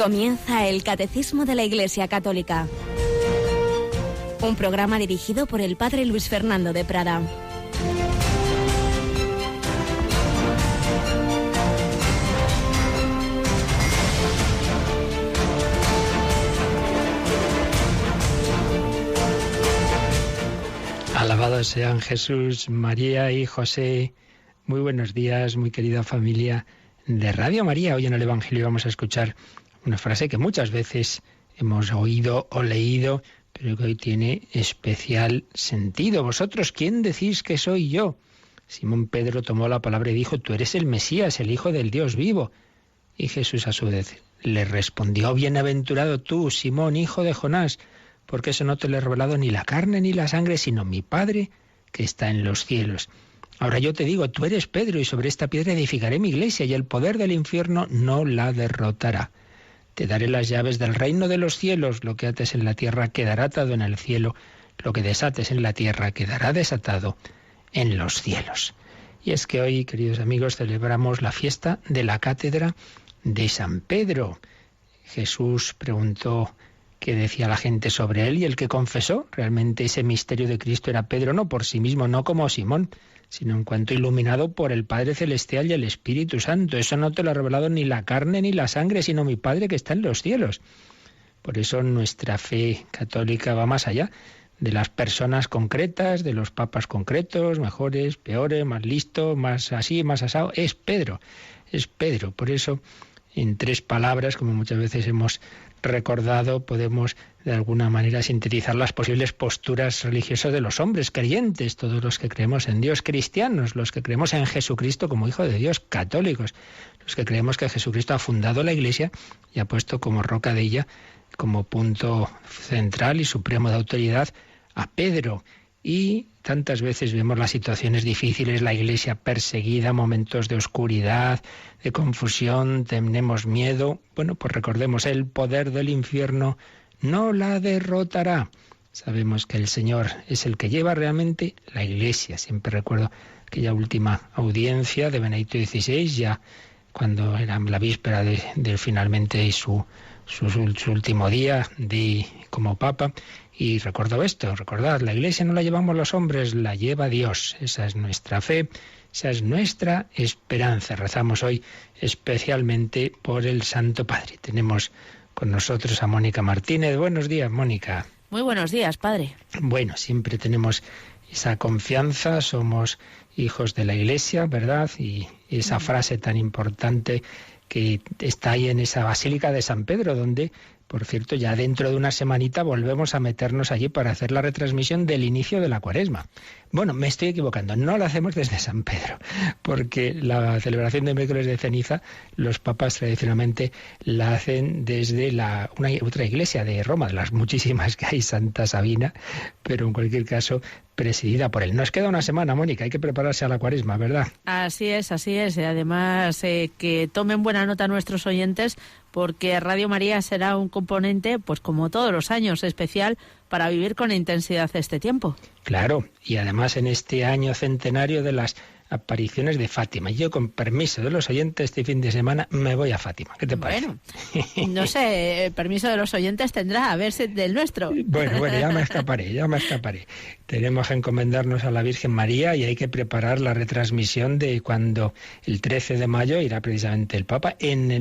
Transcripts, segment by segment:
Comienza el Catecismo de la Iglesia Católica. Un programa dirigido por el Padre Luis Fernando de Prada. Alabados sean Jesús, María y José. Muy buenos días, muy querida familia de Radio María. Hoy en el Evangelio vamos a escuchar una frase que muchas veces hemos oído o leído, pero que hoy tiene especial sentido. ¿Vosotros quién decís que soy yo? Simón Pedro tomó la palabra y dijo: tú eres el Mesías, el Hijo del Dios vivo. Y Jesús a su vez le respondió: bienaventurado tú, Simón, hijo de Jonás, porque eso no te lo he revelado ni la carne ni la sangre, sino mi Padre que está en los cielos. Ahora yo te digo, tú eres Pedro, y sobre esta piedra edificaré mi iglesia, y el poder del infierno no la derrotará. Te daré las llaves del reino de los cielos. Lo que ates en la tierra quedará atado en el cielo, lo que desates en la tierra quedará desatado en los cielos. Y es que hoy, queridos amigos, celebramos la fiesta de la cátedra de San Pedro. Jesús preguntó qué decía la gente sobre él, y el que confesó realmente ese misterio de Cristo era Pedro, no por sí mismo, no como Simón, sino en cuanto iluminado por el Padre Celestial y el Espíritu Santo. Eso no te lo ha revelado ni la carne ni la sangre, sino mi Padre que está en los cielos. Por eso nuestra fe católica va más allá de las personas concretas, de los papas concretos, mejores, peores, más listos, más así, más asado. Es Pedro. Por eso, en tres palabras, como muchas veces hemos recordado, podemos de alguna manera sintetizar las posibles posturas religiosas de los hombres creyentes, todos los que creemos en Dios, cristianos, los que creemos en Jesucristo como Hijo de Dios, católicos, los que creemos que Jesucristo ha fundado la Iglesia y ha puesto como roca de ella, como punto central y supremo de autoridad, a Pedro. Y tantas veces vemos las situaciones difíciles, la Iglesia perseguida, momentos de oscuridad, de confusión, tenemos miedo. Bueno, pues recordemos, el poder del infierno no la derrotará. Sabemos que el Señor es el que lleva realmente la Iglesia. Siempre recuerdo aquella última audiencia de Benedicto XVI, ya cuando era la víspera de finalmente su último día como Papa. Y recordó esto, recordad, la Iglesia no la llevamos los hombres, la lleva Dios. Esa es nuestra fe, esa es nuestra esperanza. Rezamos hoy especialmente por el Santo Padre. Tenemos con nosotros a Mónica Martínez. Buenos días, Mónica. Muy buenos días, Padre. Bueno, siempre tenemos esa confianza, somos hijos de la Iglesia, ¿verdad? Y esa frase tan importante que está ahí en esa Basílica de San Pedro, donde, por cierto, ya dentro de una semanita volvemos a meternos allí para hacer la retransmisión del inicio de la Cuaresma. Bueno, me estoy equivocando, no la hacemos desde San Pedro, porque la celebración de miércoles de ceniza, los papas tradicionalmente la hacen desde una otra iglesia de Roma, de las muchísimas que hay, Santa Sabina, pero en cualquier caso presidida por él. Nos queda una semana, Mónica, hay que prepararse a la Cuaresma, ¿verdad? Así es. Y además que tomen buena nota nuestros oyentes, porque Radio María será un componente, pues como todos los años, especial para vivir con intensidad este tiempo. Claro, y además en este año centenario de las apariciones de Fátima. Yo, con permiso de los oyentes, este fin de semana me voy a Fátima. ¿Qué te parece? Bueno, no sé, el permiso de los oyentes tendrá, a ver si del nuestro. Bueno, ya me escaparé. Tenemos que encomendarnos a la Virgen María y hay que preparar la retransmisión de cuando el 13 de mayo irá precisamente el Papa,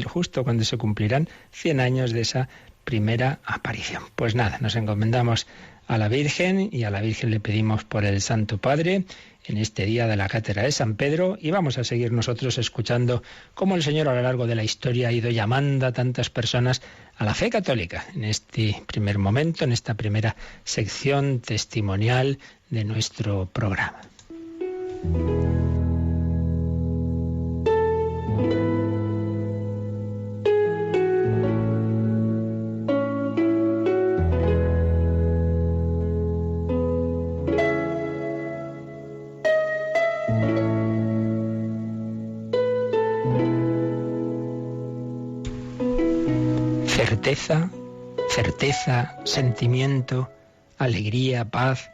justo cuando se cumplirán 100 años de esa primera aparición. Pues nada, nos encomendamos a la Virgen y a la Virgen le pedimos por el Santo Padre en este día de la Cátedra de San Pedro, y vamos a seguir nosotros escuchando cómo el Señor a lo largo de la historia ha ido llamando a tantas personas a la fe católica en este primer momento, en esta primera sección testimonial de nuestro programa. Certeza, sentimiento, alegría, paz,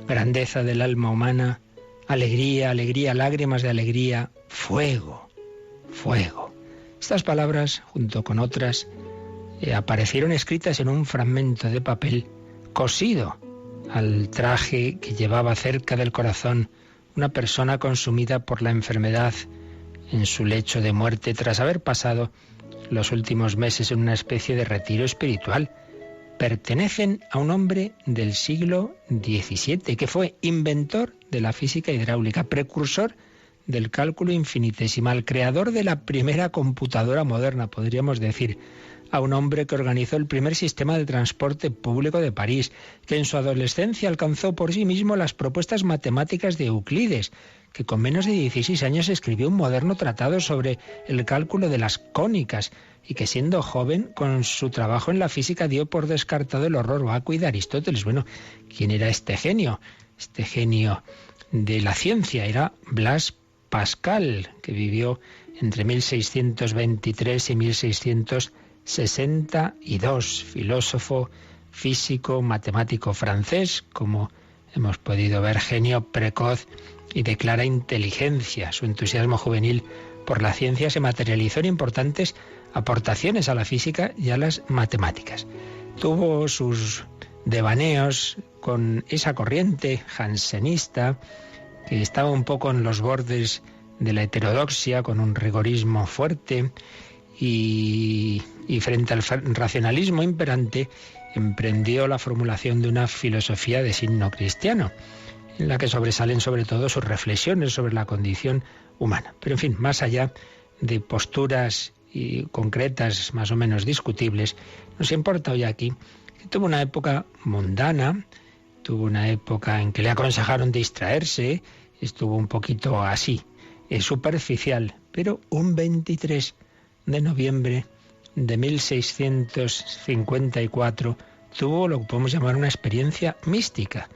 grandeza del alma humana, alegría, lágrimas de alegría, fuego. Estas palabras, junto con otras, aparecieron escritas en un fragmento de papel cosido al traje que llevaba cerca del corazón una persona consumida por la enfermedad en su lecho de muerte tras haber pasado los últimos meses en una especie de retiro espiritual. Pertenecen a un hombre del siglo XVII que fue inventor de la física hidráulica, precursor del cálculo infinitesimal, creador de la primera computadora moderna, podríamos decir, a un hombre que organizó el primer sistema de transporte público de París, que en su adolescencia alcanzó por sí mismo las propuestas matemáticas de Euclides, que con menos de 16 años escribió un moderno tratado sobre el cálculo de las cónicas, y que siendo joven, con su trabajo en la física, dio por descartado el horror vacui de Aristóteles. Bueno, ¿quién era este genio? Este genio de la ciencia era Blaise Pascal, que vivió entre 1623 y 1662, filósofo, físico, matemático francés, como hemos podido ver, genio precoz y de clara inteligencia. Su entusiasmo juvenil por la ciencia se materializó en importantes aportaciones a la física y a las matemáticas. Tuvo sus devaneos con esa corriente jansenista que estaba un poco en los bordes de la heterodoxia, con un rigorismo fuerte, y frente al racionalismo imperante emprendió la formulación de una filosofía de signo cristiano, en la que sobresalen sobre todo sus reflexiones sobre la condición humana. Pero en fin, más allá de posturas concretas más o menos discutibles, nos importa hoy aquí que tuvo una época mundana, tuvo una época en que le aconsejaron distraerse, estuvo un poquito así, superficial, pero un 23 de noviembre de 1654 tuvo lo que podemos llamar una experiencia mística.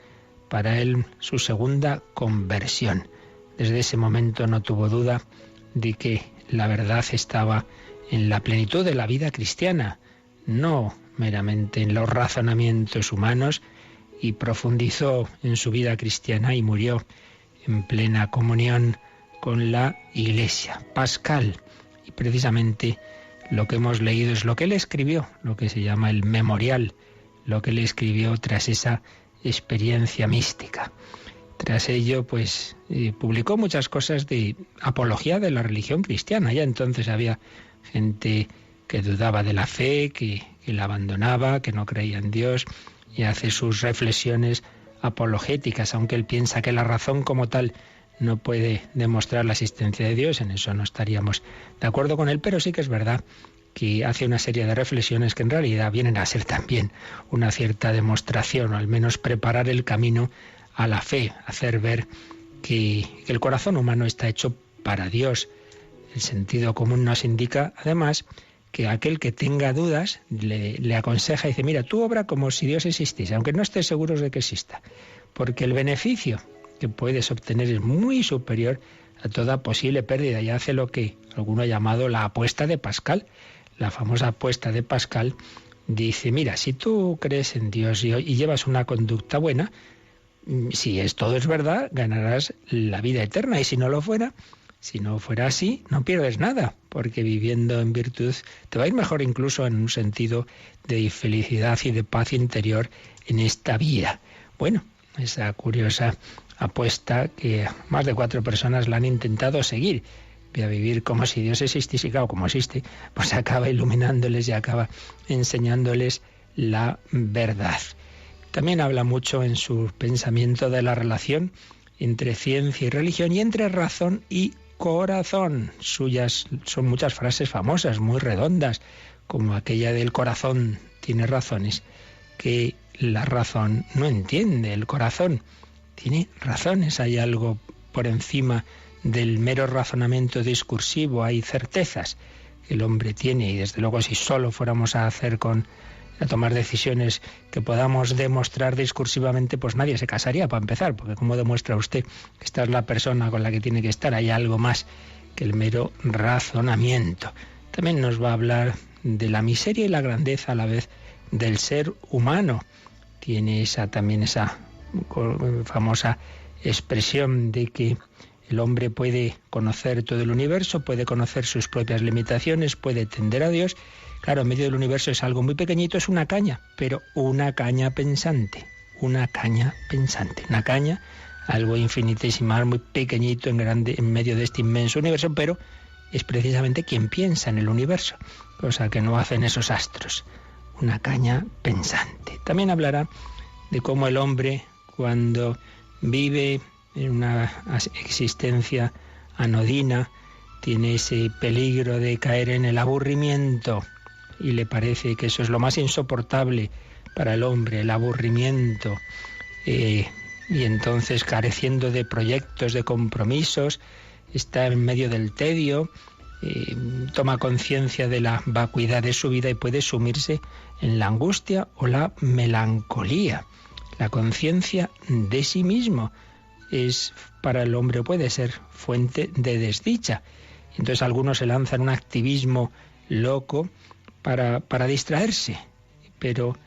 Para él, su segunda conversión. Desde ese momento no tuvo duda de que la verdad estaba en la plenitud de la vida cristiana, no meramente en los razonamientos humanos, y profundizó en su vida cristiana y murió en plena comunión con la Iglesia. Pascal, y precisamente lo que hemos leído es lo que él escribió, lo que se llama el memorial, lo que él escribió tras esa experiencia mística. Tras ello, pues, publicó muchas cosas de apología de la religión cristiana. Ya entonces había gente que dudaba de la fe, que la abandonaba, que no creía en Dios, y hace sus reflexiones apologéticas, aunque él piensa que la razón como tal no puede demostrar la existencia de Dios. En eso no estaríamos de acuerdo con él, pero sí que es verdad que hace una serie de reflexiones que en realidad vienen a ser también una cierta demostración, o al menos preparar el camino a la fe, hacer ver que el corazón humano está hecho para Dios. El sentido común nos indica, además, que aquel que tenga dudas le aconseja y dice, mira, tú obra como si Dios existiese, aunque no estés seguros de que exista, porque el beneficio que puedes obtener es muy superior a toda posible pérdida, y hace lo que alguno ha llamado la apuesta de Pascal. La famosa apuesta de Pascal dice, mira, si tú crees en Dios y llevas una conducta buena, si todo es verdad, ganarás la vida eterna, y si no fuera así, no pierdes nada, porque viviendo en virtud te va a ir mejor, incluso en un sentido de felicidad y de paz interior en esta vida. Bueno, esa curiosa apuesta que más de 4 personas la han intentado seguir. Voy a vivir como si Dios existiese, y claro, como existe, pues acaba iluminándoles y acaba enseñándoles la verdad. También habla mucho en su pensamiento de la relación entre ciencia y religión, y entre razón y corazón. Suyas son muchas frases famosas, muy redondas, como aquella del corazón tiene razones que la razón no entiende. El corazón tiene razones, hay algo por encima del mero razonamiento discursivo, hay certezas que el hombre tiene, y desde luego si solo fuéramos a tomar decisiones que podamos demostrar discursivamente, pues nadie se casaría, para empezar, porque ¿cómo demuestra usted que esta es la persona con la que tiene que estar? Hay algo más que el mero razonamiento. También nos va a hablar de la miseria y la grandeza a la vez del ser humano. Tiene también esa famosa expresión de que El hombre puede conocer todo el universo, puede conocer sus propias limitaciones, puede tender a Dios. Claro, en medio del universo es algo muy pequeñito, es una caña, pero una caña pensante. Una caña pensante. Una caña, algo infinitesimal, muy pequeñito, en medio de este inmenso universo, pero es precisamente quien piensa en el universo, cosa que no hacen esos astros. Una caña pensante. También hablará de cómo el hombre, cuando vive en una existencia anodina, tiene ese peligro de caer en el aburrimiento, y le parece que eso es lo más insoportable para el hombre, el aburrimiento, y entonces, careciendo de proyectos, de compromisos, está en medio del tedio, toma conciencia de la vacuidad de su vida y puede sumirse en la angustia o la melancolía. La conciencia de sí mismo es para el hombre, puede ser fuente de desdicha. Entonces algunos se lanzan un activismo loco para distraerse, pero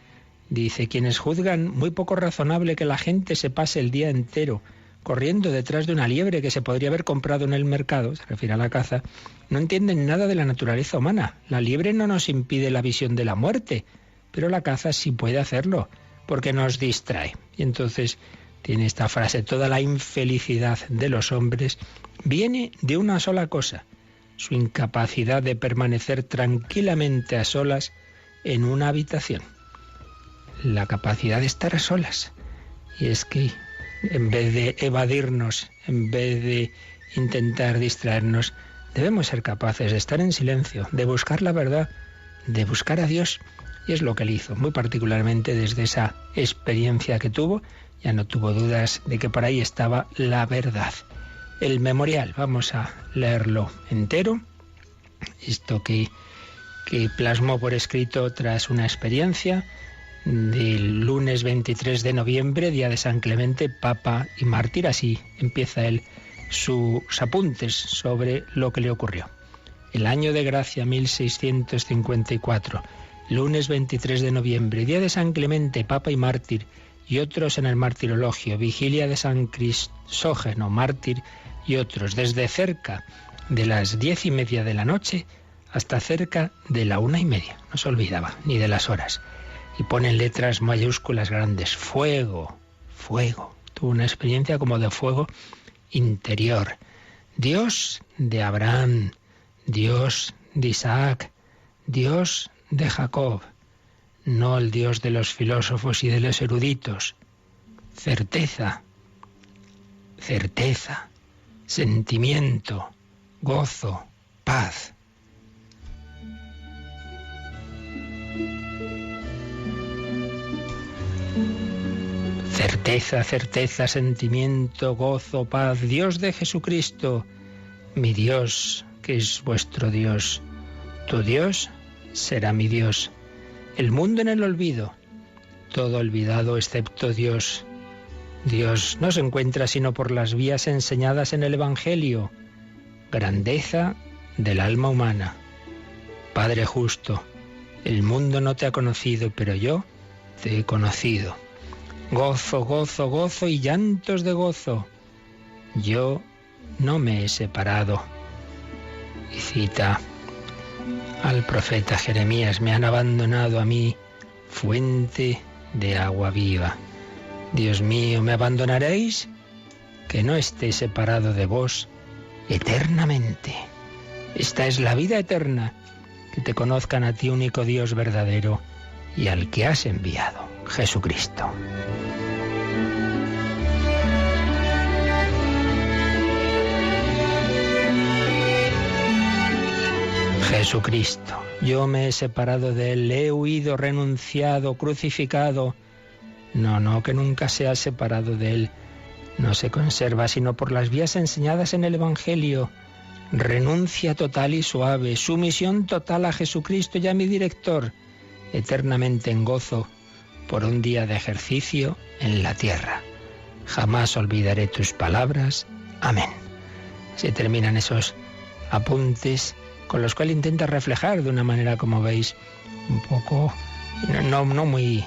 dice, quienes juzgan muy poco razonable que la gente se pase el día entero corriendo detrás de una liebre que se podría haber comprado en el mercado, se refiere a la caza, no entienden nada de la naturaleza humana. La liebre no nos impide la visión de la muerte, pero la caza sí puede hacerlo, porque nos distrae. Y entonces tiene esta frase, toda la infelicidad de los hombres viene de una sola cosa, su incapacidad de permanecer tranquilamente a solas en una habitación. La capacidad de estar a solas. Y es que en vez de evadirnos, en vez de intentar distraernos, debemos ser capaces de estar en silencio, de buscar la verdad, de buscar a Dios. Y es lo que él hizo, muy particularmente desde esa experiencia que tuvo, ya no tuvo dudas de que por ahí estaba la verdad. El memorial, vamos a leerlo entero, esto que plasmó por escrito tras una experiencia del lunes 23 de noviembre, día de San Clemente, Papa y mártir. Así empieza él sus apuntes sobre lo que le ocurrió. El año de gracia 1654, lunes 23 de noviembre, día de San Clemente, Papa y mártir, y otros en el martirologio, vigilia de San Crisógeno, mártir, y otros, desde cerca de las 10:30 de la noche hasta cerca de la 1:30. No se olvidaba ni de las horas. Y pone en letras mayúsculas grandes, fuego, fuego. Tuvo una experiencia como de fuego interior. Dios de Abraham, Dios de Isaac, Dios de Jacob, no el Dios de los filósofos y de los eruditos. Certeza, certeza, sentimiento, gozo, paz. Certeza, certeza, sentimiento, gozo, paz. Dios de Jesucristo, mi Dios, que es vuestro Dios. Tu Dios será mi Dios. El mundo en el olvido, todo olvidado excepto Dios. Dios no se encuentra sino por las vías enseñadas en el Evangelio. Grandeza del alma humana. Padre justo, el mundo no te ha conocido, pero yo te he conocido. Gozo, gozo, gozo y llantos de gozo. Yo no me he separado. Y cita al profeta Jeremías, me han abandonado a mí, fuente de agua viva. Dios mío, ¿me abandonaréis? Que no esté separado de vos eternamente. Esta es la vida eterna, que te conozcan a ti, único Dios verdadero, y al que has enviado, Jesucristo. Jesucristo, yo me he separado de Él, he huido, renunciado, crucificado. No, que nunca se ha separado de Él. No se conserva sino por las vías enseñadas en el Evangelio. Renuncia total y suave, sumisión total a Jesucristo y a mi director, eternamente en gozo por un día de ejercicio en la tierra. Jamás olvidaré tus palabras. Amén. Se terminan esos apuntes con los cuales intenta reflejar de una manera, como veis, un poco no muy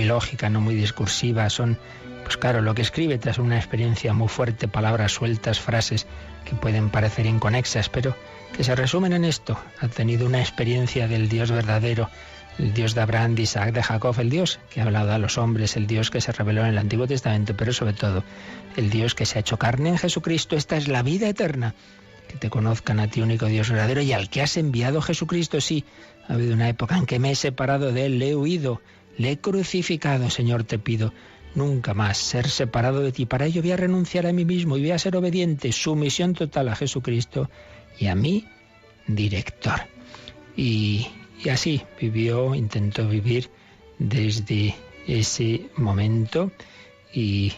lógica, no muy discursiva. Son Pues claro, lo que escribe tras una experiencia muy fuerte, palabras sueltas, frases que pueden parecer inconexas, pero que se resumen en esto. Ha tenido una experiencia del Dios verdadero, el Dios de Abraham, de Isaac, de Jacob, el Dios que ha hablado a los hombres, el Dios que se reveló en el Antiguo Testamento, pero sobre todo el Dios que se ha hecho carne en Jesucristo. Esta es la vida eterna, que te conozcan a ti, único Dios verdadero, y al que has enviado, Jesucristo. Sí, ha habido una época en que me he separado de Él, le he huido, le he crucificado. Señor, te pido nunca más ser separado de ti. Para ello voy a renunciar a mí mismo y voy a ser obediente, sumisión total a Jesucristo y a mi director. Y así vivió, intentó vivir desde ese momento, y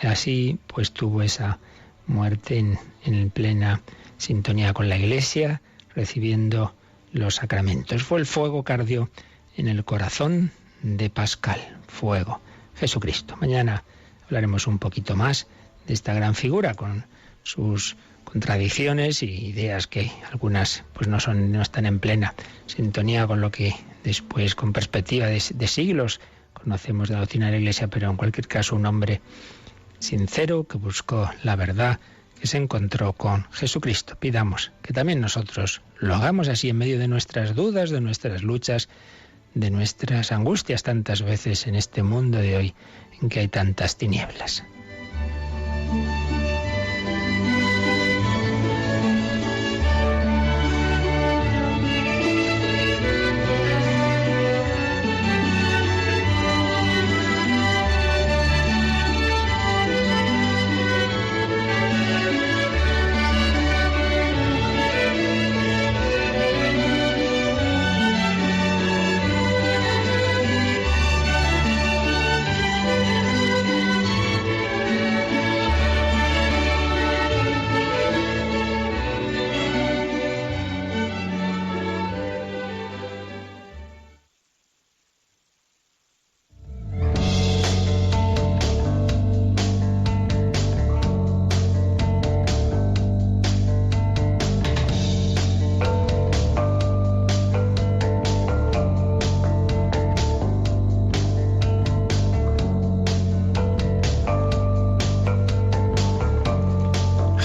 así pues tuvo esa muerte en plena sintonía con la Iglesia, recibiendo los sacramentos. Fue el fuego que ardió en el corazón de Pascal. Fuego. Jesucristo. Mañana hablaremos un poquito más de esta gran figura, con sus contradicciones y ideas que algunas pues no están en plena sintonía con lo que después, con perspectiva de siglos, conocemos de la doctrina de la Iglesia, pero en cualquier caso un hombre sincero que buscó la verdad, que se encontró con Jesucristo. Pidamos que también nosotros lo hagamos así en medio de nuestras dudas, de nuestras luchas, de nuestras angustias tantas veces en este mundo de hoy en que hay tantas tinieblas.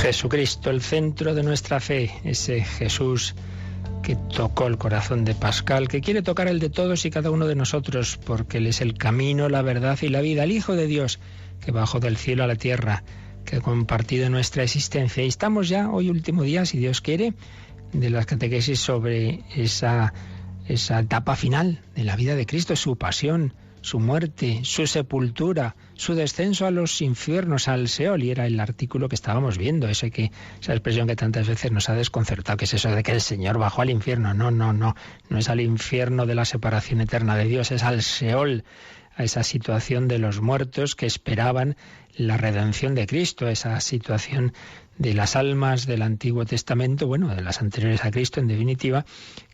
Jesucristo, el centro de nuestra fe, ese Jesús que tocó el corazón de Pascal, que quiere tocar el de todos y cada uno de nosotros, porque Él es el camino, la verdad y la vida, el Hijo de Dios, que bajó del cielo a la tierra, que ha compartido nuestra existencia. Y estamos ya, hoy último día, si Dios quiere, de las catequesis sobre esa etapa final de la vida de Cristo, su pasión, su muerte, su sepultura, su descenso a los infiernos, al Seol. Y era el artículo que estábamos viendo, esa expresión que tantas veces nos ha desconcertado, que es eso de que el Señor bajó al infierno. No es al infierno de la separación eterna de Dios, es al Seol, a esa situación de los muertos que esperaban la redención de Cristo, esa situación de las almas del Antiguo Testamento, de las anteriores a Cristo en definitiva,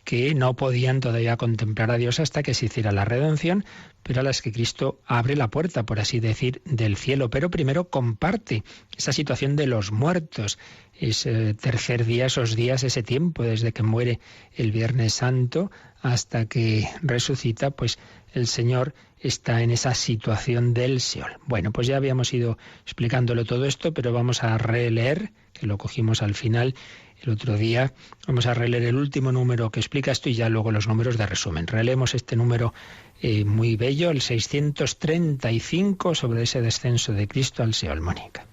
que no podían todavía contemplar a Dios hasta que se hiciera la redención, pero a las que Cristo abre la puerta, por así decir, del cielo. Pero primero comparte esa situación de los muertos, ese tercer día, esos días, ese tiempo, desde que muere el Viernes Santo hasta que resucita, pues el Señor está en esa situación del Seol. Bueno, pues ya habíamos ido explicándolo todo esto, pero vamos a releer, que lo cogimos al final el otro día, vamos a releer el último número que explica esto y ya luego los números de resumen. Releemos este número muy bello, el 635, sobre ese descenso de Cristo al Seol. Mónica.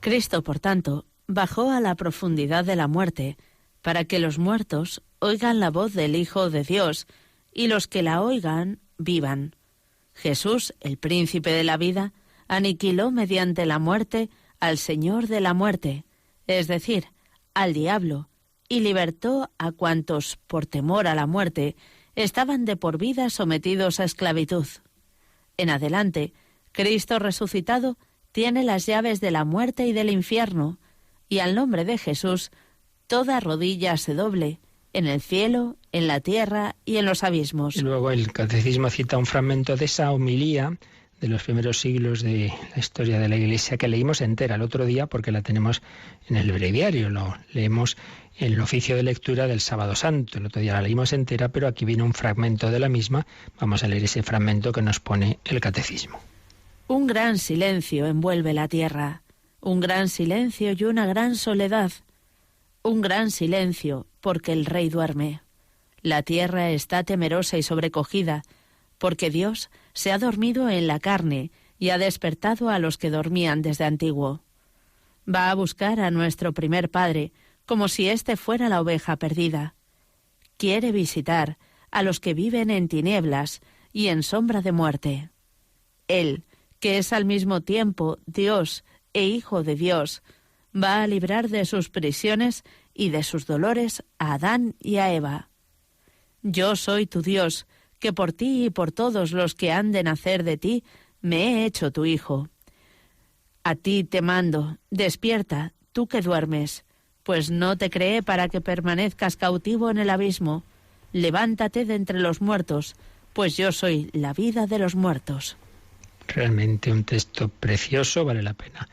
Cristo, por tanto, bajó a la profundidad de la muerte, para que los muertos oigan la voz del Hijo de Dios, y los que la oigan vivan. Jesús, el príncipe de la vida, aniquiló mediante la muerte al Señor de la muerte, es decir, al diablo, y libertó a cuantos, por temor a la muerte, estaban de por vida sometidos a esclavitud. En adelante, Cristo resucitado tiene las llaves de la muerte y del infierno, y al nombre de Jesús toda rodilla se doble, en el cielo, en la tierra y en los abismos. Y luego el Catecismo cita un fragmento de esa homilía de los primeros siglos de la historia de la Iglesia, que leímos entera el otro día porque la tenemos en el breviario, lo leemos en el oficio de lectura del Sábado Santo. El otro día la leímos entera, pero aquí viene un fragmento de la misma. Vamos a leer ese fragmento que nos pone el Catecismo. Un gran silencio envuelve la tierra, un gran silencio y una gran soledad. Un gran silencio, porque el Rey duerme. La tierra está temerosa y sobrecogida, porque Dios se ha dormido en la carne y ha despertado a los que dormían desde antiguo. Va a buscar a nuestro primer padre, como si éste fuera la oveja perdida. Quiere visitar a los que viven en tinieblas y en sombra de muerte. Él, que es al mismo tiempo Dios e Hijo de Dios, va a librar de sus prisiones y de sus dolores a Adán y a Eva. Yo soy tu Dios, que por ti y por todos los que han de nacer de ti, me he hecho tu Hijo. A ti te mando, despierta, tú que duermes, pues no te creé para que permanezcas cautivo en el abismo. Levántate de entre los muertos, pues yo soy la vida de los muertos. Realmente un texto precioso, vale la pena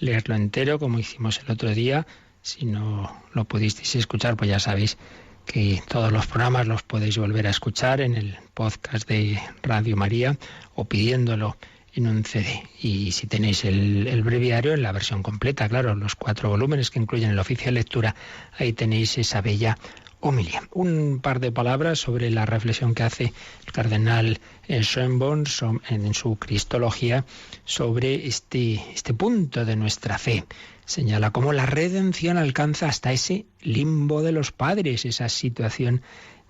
leerlo entero, como hicimos el otro día. Si no lo pudisteis escuchar, pues ya sabéis que todos los programas los podéis volver a escuchar en el podcast de Radio María o pidiéndolo en un CD. Y si tenéis el breviario en la versión completa, claro, los 4 volúmenes que incluyen el oficio de lectura, ahí tenéis esa bella homilía. Un par de palabras sobre la reflexión que hace el cardenal Schönborn en su Cristología sobre este punto de nuestra fe. Señala cómo la redención alcanza hasta ese limbo de los padres, esa situación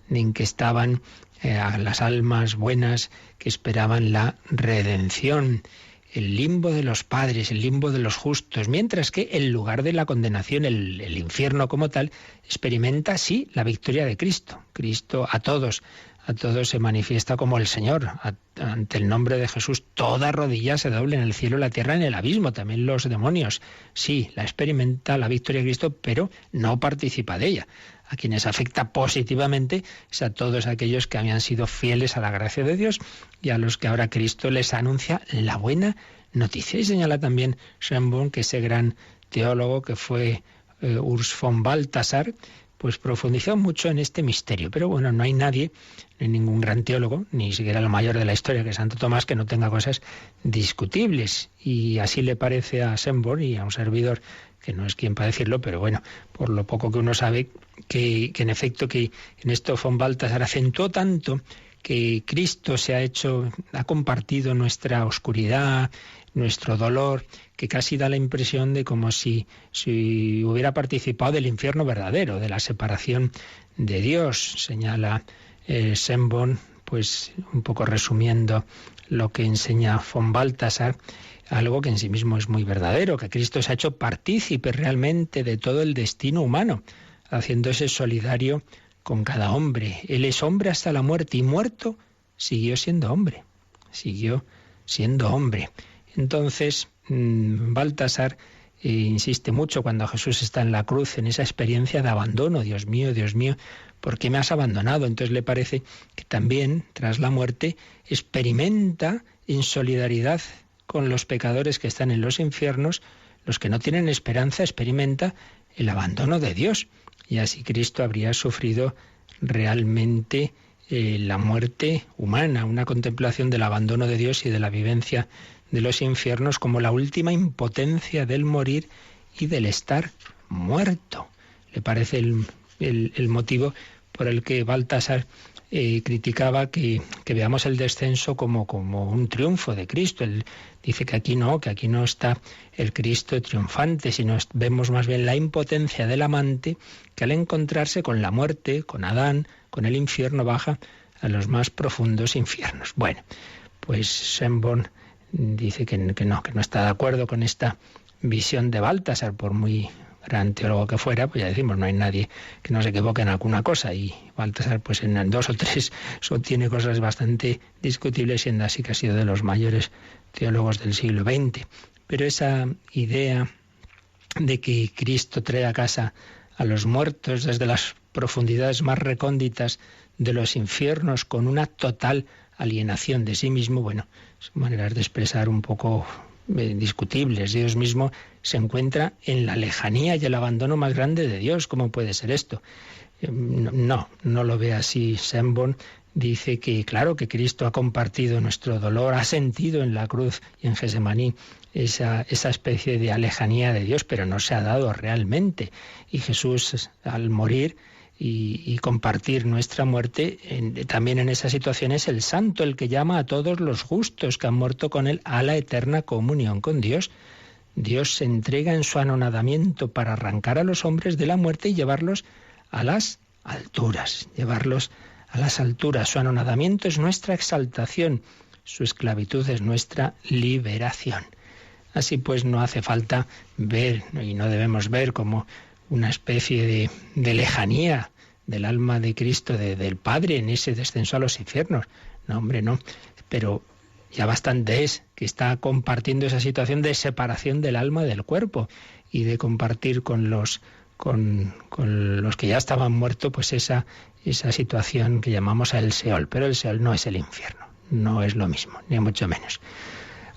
en que estaban las almas buenas que esperaban la redención. El limbo de los padres, el limbo de los justos, mientras que el lugar de la condenación, el infierno como tal, experimenta sí la victoria de Cristo. Cristo a todos se manifiesta como el Señor. Ante el nombre de Jesús toda rodilla se doble en el cielo, en la tierra, en el abismo. También los demonios. Sí, la experimenta la victoria de Cristo, pero no participa de ella. A quienes afecta positivamente es a todos aquellos que habían sido fieles a la gracia de Dios y a los que ahora Cristo les anuncia la buena noticia. Y señala también Schönborn que ese gran teólogo que fue Urs von Balthasar, pues profundizó mucho en este misterio. Pero bueno, no hay nadie, no hay ningún gran teólogo, ni siquiera el mayor de la historia, que es Santo Tomás, que no tenga cosas discutibles. Y así le parece a Schönborn y a un servidor, que no es quien para decirlo, pero bueno, por lo poco que uno sabe, que en efecto que en esto von Balthasar acentuó tanto que Cristo ha compartido nuestra oscuridad, nuestro dolor, que casi da la impresión de como si hubiera participado del infierno verdadero, de la separación de Dios, señala Schönborn, pues un poco resumiendo lo que enseña von Balthasar, algo que en sí mismo es muy verdadero, que Cristo se ha hecho partícipe realmente de todo el destino humano, haciéndose solidario con cada hombre. Él es hombre hasta la muerte y muerto siguió siendo hombre. Entonces, Balthasar insiste mucho cuando Jesús está en la cruz en esa experiencia de abandono. Dios mío, ¿por qué me has abandonado? Entonces le parece que también, tras la muerte, experimenta en solidaridad con los pecadores que están en los infiernos, los que no tienen esperanza, experimenta el abandono de Dios. Y así Cristo habría sufrido realmente la muerte humana, una contemplación del abandono de Dios y de la vivencia de los infiernos como la última impotencia del morir y del estar muerto. Le parece el motivo por el que Balthasar criticaba que veamos el descenso como un triunfo de Cristo. Él dice que aquí no está el Cristo triunfante, sino vemos más bien la impotencia del amante que al encontrarse con la muerte, con Adán, con el infierno, baja a los más profundos infiernos. Bueno, pues Schönborn dice que no está de acuerdo con esta visión de Balthasar, por muy gran teólogo que fuera, pues ya decimos, no hay nadie que no se equivoque en alguna cosa, y Balthasar pues en 2 o 3 tiene cosas bastante discutibles, siendo así que ha sido de los mayores teólogos del siglo XX. Pero esa idea de que Cristo trae a casa a los muertos desde las profundidades más recónditas de los infiernos con una total alienación de sí mismo, bueno, son maneras de expresar un poco discutibles. Dios mismo se encuentra en la lejanía y el abandono más grande de Dios. ¿Cómo puede ser esto? No lo ve así Schönborn. dice que, claro, que Cristo ha compartido nuestro dolor, ha sentido en la cruz y en Getsemaní esa especie de lejanía de Dios, pero no se ha dado realmente. Y Jesús, al morir y compartir nuestra muerte, también en esa situación es el santo, el que llama a todos los justos que han muerto con él a la eterna comunión con Dios. Dios se entrega en su anonadamiento para arrancar a los hombres de la muerte y llevarlos a las alturas, Su anonadamiento es nuestra exaltación, su esclavitud es nuestra liberación. Así pues, no hace falta ver, y no debemos ver como una especie de lejanía del alma de Cristo, del Padre, en ese descenso a los infiernos. No, hombre, no. Pero ya bastante es que está compartiendo esa situación de separación del alma del cuerpo y de compartir con los que ya estaban muertos, pues esa situación que llamamos el Seol. Pero el Seol no es el infierno, no es lo mismo, ni mucho menos.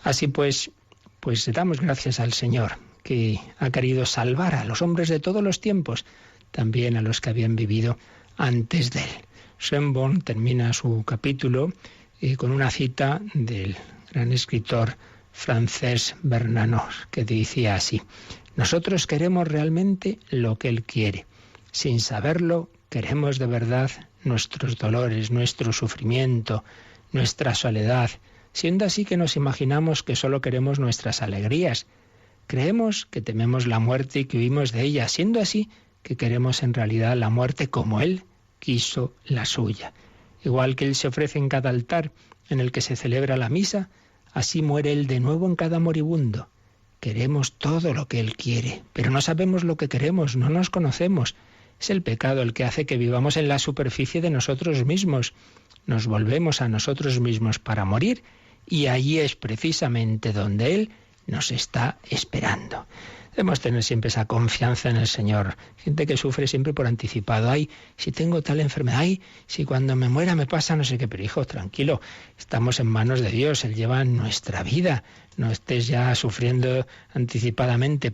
Así pues damos gracias al Señor, que ha querido salvar a los hombres de todos los tiempos, también a los que habían vivido antes de él. Schoenborn termina su capítulo con una cita del gran escritor francés Bernanos, que decía así: nosotros queremos realmente lo que él quiere. Sin saberlo, queremos de verdad nuestros dolores, nuestro sufrimiento, nuestra soledad, siendo así que nos imaginamos que solo queremos nuestras alegrías. Creemos que tememos la muerte y que huimos de ella, siendo así que queremos en realidad la muerte como Él quiso la suya. Igual que Él se ofrece en cada altar en el que se celebra la misa, así muere Él de nuevo en cada moribundo. Queremos todo lo que Él quiere, pero no sabemos lo que queremos, no nos conocemos. Es el pecado el que hace que vivamos en la superficie de nosotros mismos. Nos volvemos a nosotros mismos para morir y allí es precisamente donde Él nos está esperando. Debemos tener siempre esa confianza en el Señor. Gente que sufre siempre por anticipado. Ay, si tengo tal enfermedad, ay, si cuando me muera me pasa no sé qué. Pero hijo, tranquilo, estamos en manos de Dios. Él lleva nuestra vida. No estés ya sufriendo anticipadamente,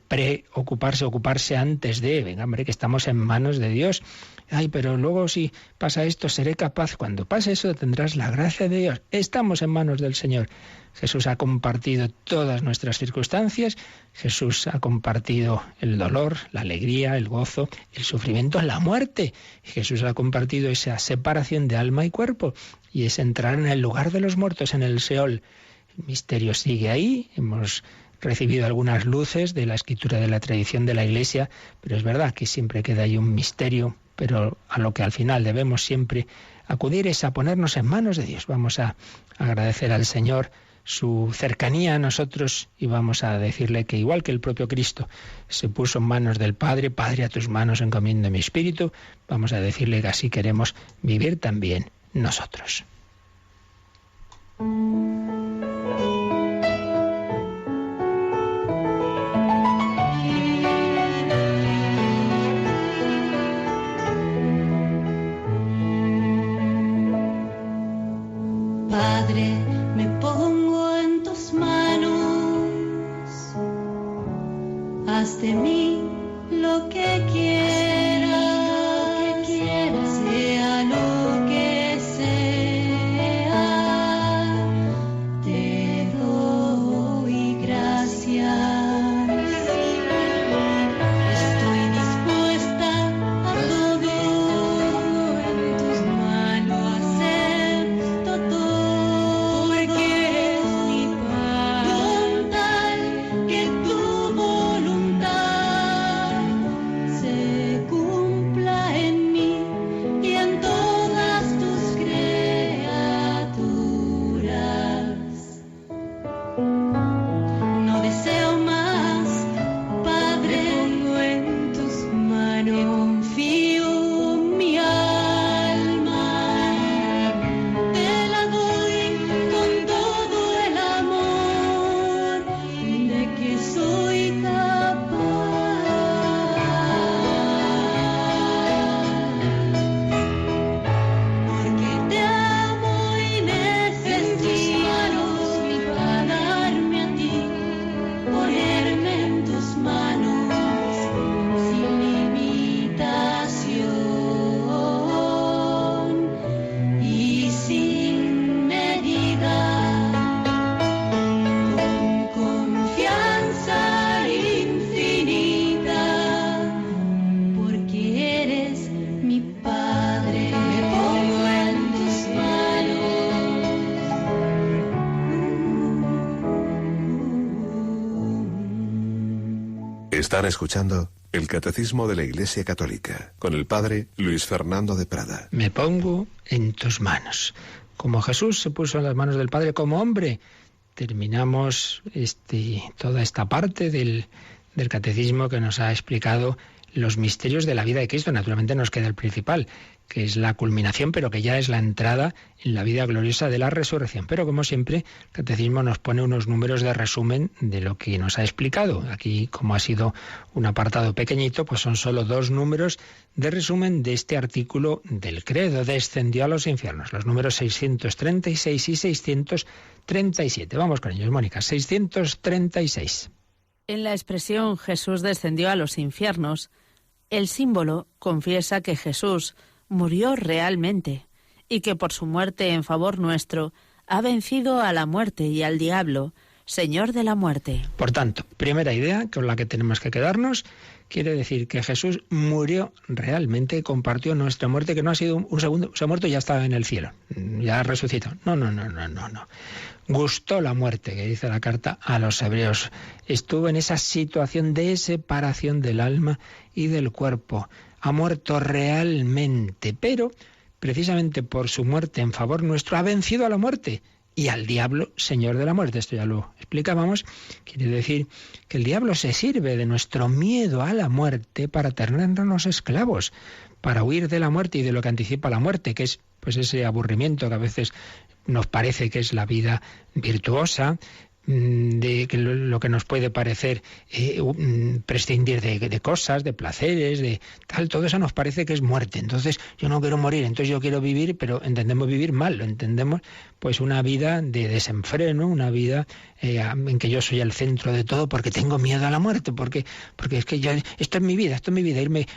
ocuparse antes de. Venga, hombre, que estamos en manos de Dios. Ay, pero luego si pasa esto, seré capaz. Cuando pase eso, tendrás la gracia de Dios. Estamos en manos del Señor. Jesús ha compartido todas nuestras circunstancias. Jesús ha compartido el dolor, la alegría, el gozo, el sufrimiento, la muerte. Jesús ha compartido esa separación de alma y cuerpo y es entrar en el lugar de los muertos, en el Seol. El misterio sigue ahí. Hemos recibido algunas luces de la escritura de la tradición de la Iglesia, pero es verdad que siempre queda ahí un misterio, pero a lo que al final debemos siempre acudir es a ponernos en manos de Dios. Vamos a agradecer al Señor su cercanía a nosotros y vamos a decirle que igual que el propio Cristo se puso en manos del Padre, Padre, a tus manos encomiendo mi espíritu, vamos a decirle que así queremos vivir también nosotros. Padre, me pongo en tus manos, haz de mí lo que quieras, sea lo que sea, Están escuchando el Catecismo de la Iglesia Católica con el Padre Luis Fernando de Prada. Me pongo en tus manos. Como Jesús se puso en las manos del Padre como hombre, terminamos toda esta parte del Catecismo que nos ha explicado los misterios de la vida de Cristo. Naturalmente nos queda el principal, que es la culminación, pero que ya es la entrada en la vida gloriosa de la resurrección. Pero como siempre, el Catecismo nos pone unos números de resumen de lo que nos ha explicado. Aquí, como ha sido un apartado pequeñito, pues son solo 2 números de resumen de este artículo del credo. Descendió a los infiernos, los números 636 y 637. Vamos con ellos, Mónica. 636. En la expresión Jesús descendió a los infiernos, el símbolo confiesa que Jesús murió realmente y que por su muerte en favor nuestro ha vencido a la muerte y al diablo, Señor de la muerte. Por tanto, primera idea con la que tenemos que quedarnos, quiere decir que Jesús murió realmente, compartió nuestra muerte, que no ha sido un segundo, se ha muerto y ya está en el cielo, ya ha resucitado. No. Gustó la muerte, que dice la carta a los hebreos. Estuvo en esa situación de separación del alma y del cuerpo. Ha muerto realmente, pero precisamente por su muerte en favor nuestro ha vencido a la muerte y al diablo, Señor de la muerte. Esto ya lo explicábamos. Quiere decir que el diablo se sirve de nuestro miedo a la muerte para tenernos esclavos, para huir de la muerte y de lo que anticipa la muerte, que es pues ese aburrimiento que a veces nos parece que es la vida virtuosa, de que lo que nos puede parecer prescindir de cosas, de placeres, de tal, todo eso nos parece que es muerte. Entonces yo no quiero morir, entonces yo quiero vivir, pero entendemos vivir mal, lo entendemos pues una vida de desenfreno, una vida en que yo soy el centro de todo porque tengo miedo a la muerte, porque es que esto es mi vida,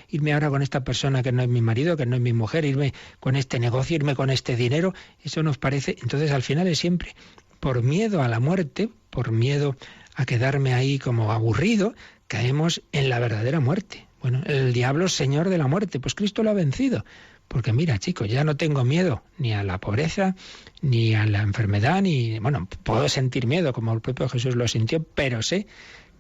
irme ahora con esta persona que no es mi marido, que no es mi mujer, irme con este negocio, irme con este dinero, eso nos parece, entonces al final es siempre por miedo a la muerte, por miedo a quedarme ahí como aburrido, caemos en la verdadera muerte. Bueno, el diablo es Señor de la muerte, pues Cristo lo ha vencido. Porque mira, chicos, ya no tengo miedo ni a la pobreza, ni a la enfermedad, puedo sentir miedo, como el propio Jesús lo sintió, pero sé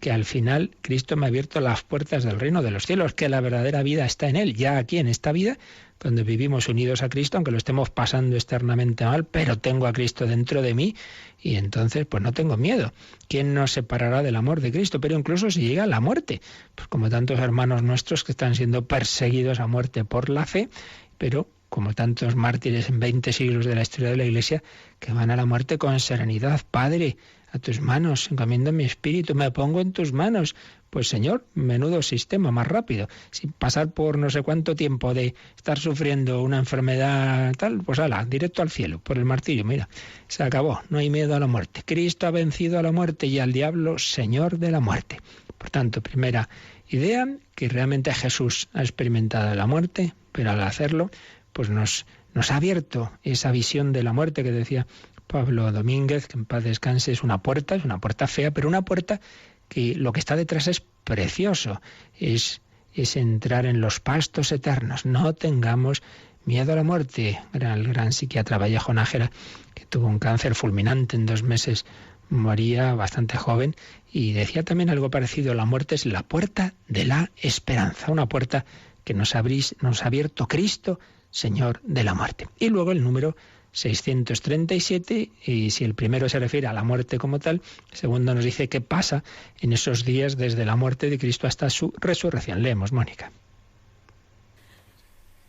que al final Cristo me ha abierto las puertas del reino de los cielos, que la verdadera vida está en Él, ya aquí en esta vida, donde vivimos unidos a Cristo, aunque lo estemos pasando externamente mal, pero tengo a Cristo dentro de mí y entonces pues no tengo miedo. ¿Quién nos separará del amor de Cristo? Pero incluso si llega la muerte, pues como tantos hermanos nuestros que están siendo perseguidos a muerte por la fe, pero como tantos mártires en 20 siglos de la historia de la Iglesia que van a la muerte con serenidad. Padre, a tus manos encomiendo mi espíritu, me pongo en tus manos. Pues Señor, menudo sistema, más rápido. Sin pasar por no sé cuánto tiempo de estar sufriendo una enfermedad tal, pues directo al cielo, por el martirio. Mira, se acabó, no hay miedo a la muerte. Cristo ha vencido a la muerte y al diablo, Señor de la muerte. Por tanto, primera idea, que realmente Jesús ha experimentado la muerte, pero al hacerlo, pues nos ha abierto esa visión de la muerte que decía Pablo Domínguez, que en paz descanse, es una puerta fea, pero una puerta que lo que está detrás es precioso, es entrar en los pastos eternos. No tengamos miedo a la muerte. El gran psiquiatra Vallejo Nájera, que tuvo un cáncer fulminante en 2 meses, moría bastante joven, y decía también algo parecido: la muerte es la puerta de la esperanza, una puerta que nos ha abierto Cristo, Señor de la muerte. Y luego el número 637, y si el primero se refiere a la muerte como tal, el segundo nos dice qué pasa en esos días desde la muerte de Cristo hasta su resurrección. Leemos, Mónica.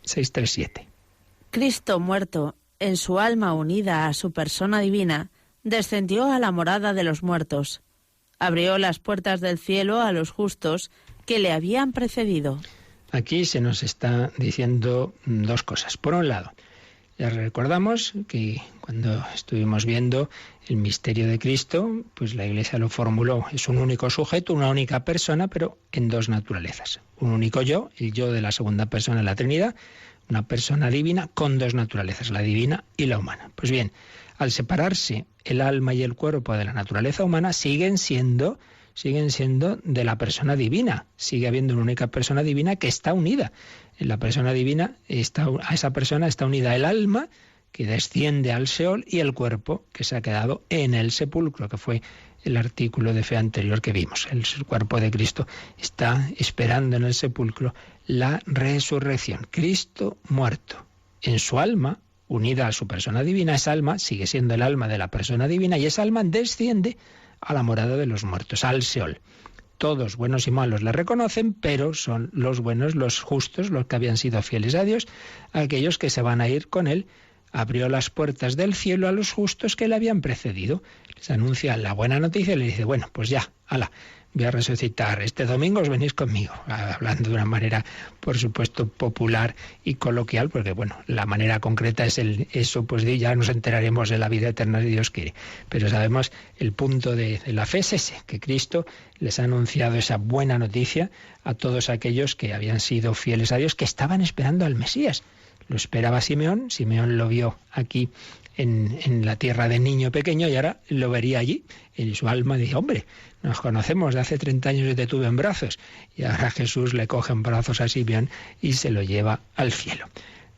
637. Cristo muerto, en su alma unida a su persona divina, descendió a la morada de los muertos. Abrió las puertas del cielo a los justos que le habían precedido. Aquí se nos está diciendo 2 cosas. Por un lado, ya recordamos que cuando estuvimos viendo el misterio de Cristo, pues la Iglesia lo formuló. Es un único sujeto, una única persona, pero en 2 naturalezas. Un único yo, el yo de la segunda persona de la Trinidad, una persona divina con 2 naturalezas, la divina y la humana. Pues bien, al separarse el alma y el cuerpo de la naturaleza humana, siguen siendo de la persona divina. Sigue habiendo una única persona divina que está unida. En la persona divina, a esa persona está unida el alma que desciende al Seol, y el cuerpo que se ha quedado en el sepulcro, que fue el artículo de fe anterior que vimos. El cuerpo de Cristo está esperando en el sepulcro la resurrección. Cristo muerto. En su alma, unida a su persona divina, esa alma sigue siendo el alma de la persona divina, y esa alma desciende a la morada de los muertos, al Seol. Todos, buenos y malos, le reconocen, pero son los buenos, los justos, los que habían sido fieles a Dios, aquellos que se van a ir con él. Abrió las puertas del cielo a los justos que le habían precedido. Les anuncia la buena noticia y le dice, bueno, pues ya, hala, voy a resucitar. Este domingo os venís conmigo. Hablando de una manera, por supuesto, popular y coloquial, porque, bueno, la manera concreta es eso, pues ya nos enteraremos de la vida eterna si Dios quiere. Pero sabemos el punto de la fe es ese, que Cristo les ha anunciado esa buena noticia a todos aquellos que habían sido fieles a Dios, que estaban esperando al Mesías. Lo esperaba Simeón, Simeón lo vio aquí en la tierra de niño pequeño y ahora lo vería allí. En su alma dice, hombre, nos conocemos, de hace 30 años te tuve en brazos. Y ahora Jesús le coge en brazos a Simeón y se lo lleva al cielo.